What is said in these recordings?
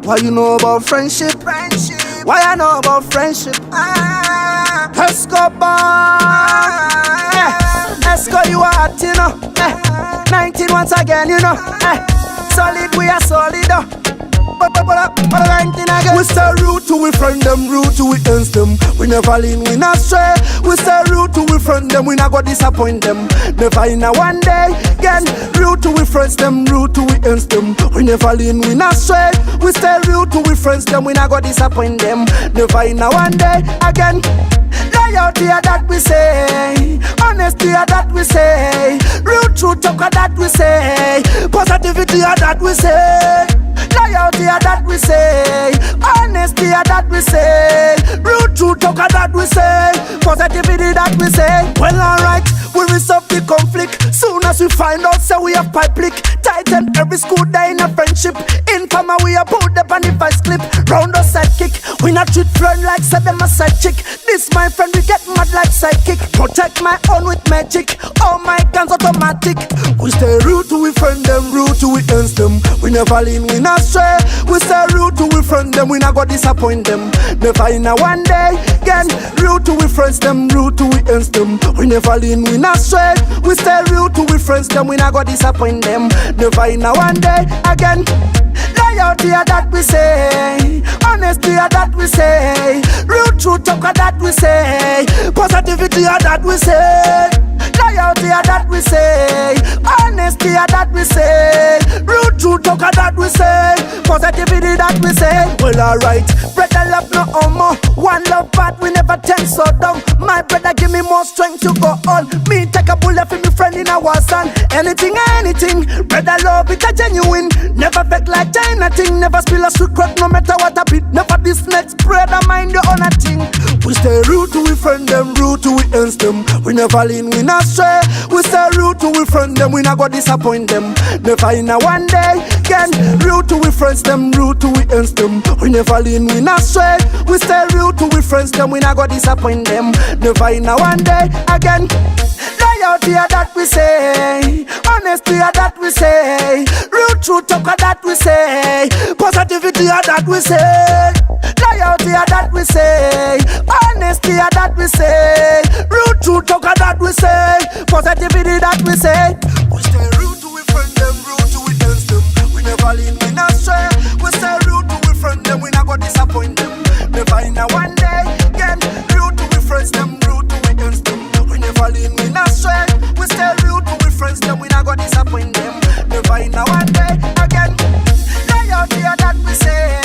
What you know about friendship? Why I know about friendship? Escobar, Esco, you are hot, you know. 19 once again, you know. Solid, we are solid. We stay rude to we friend them, rude to we ends them. We never lean, we not stray. We stay rude to we friend them, we not go disappoint them. Never in a one day again. Rude to we friends them, rude to we ends them. We never lean, we not stray. We stay rude to we friends them, we not go disappoint them. Never in a one day again. Loyalty that we say, honesty that we say, real truth talk that we say, positivity that we say. Loyalty that we say, honesty that we say, real truth talk that we say, positivity that we say. Well, alright, we resolve the conflict. Soon as we find out, say we have pipe lick. Tighten every school day in a friendship. In farmer we are put up and if I slip, round us sidekick. We not treat friend like said them a side chick. This my friend we get mad like sidekick. Protect my own with magic. All my guns automatic. We stay rude to we friend them, rude to we ends them. We never lean, we not stray. We stay rude to we friend them, we not go disappoint them. Never in a one day again. Rude to we friends them, rude to we ends them. We never lean, we not stray. We stay rude to we friends them, we not go disappoint them. Never in a one day again. Loyalty that we say, honesty that we say, real truth talk that we say, positivity that we say. Loyalty that we say, honesty that we say, real truth talk that we say, positivity that we say. Well, alright, brother love no homo. One love part we never turn so down. My brother give me more strength to go on. Me take a bullet for me friend in a war son. Anything, brother love it a genuine. Never fake like China thing. Never spill a secret no matter what a bit. Never this next brother mind your own a thing. We stay rude to we friend them, rude to we ends them. We never lean, we not stray. We stay rude to we friend them, we not go disappoint them. Never in a one day again. Rude to we friends them, rude to we ends them. We never lean, we not stray. We stay rude to we friends them, we not go disappoint them. Never in a one day again. Loyalty that we say, honesty that we say, real truth talk that we say, positivity that we say. Loyalty that we say, honesty that we say, real truth talk that we say, positivity that we say. We stay rude to we friend them, rude to we ends them. We never lean, we not stray. We stay rude to we friend them, we not go disappoint them. Never in a one day again. Rude to we friends them, rude to we ends them. We never lean, we not stray. We stay rude to we friends them, we not go disappoint them. Never in a one day again. Loyalty that we say,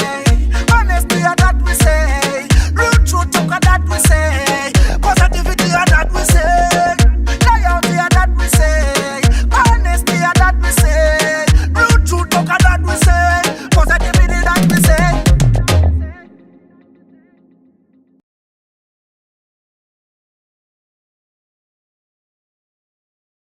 honesty that we say, real truth talk that we say,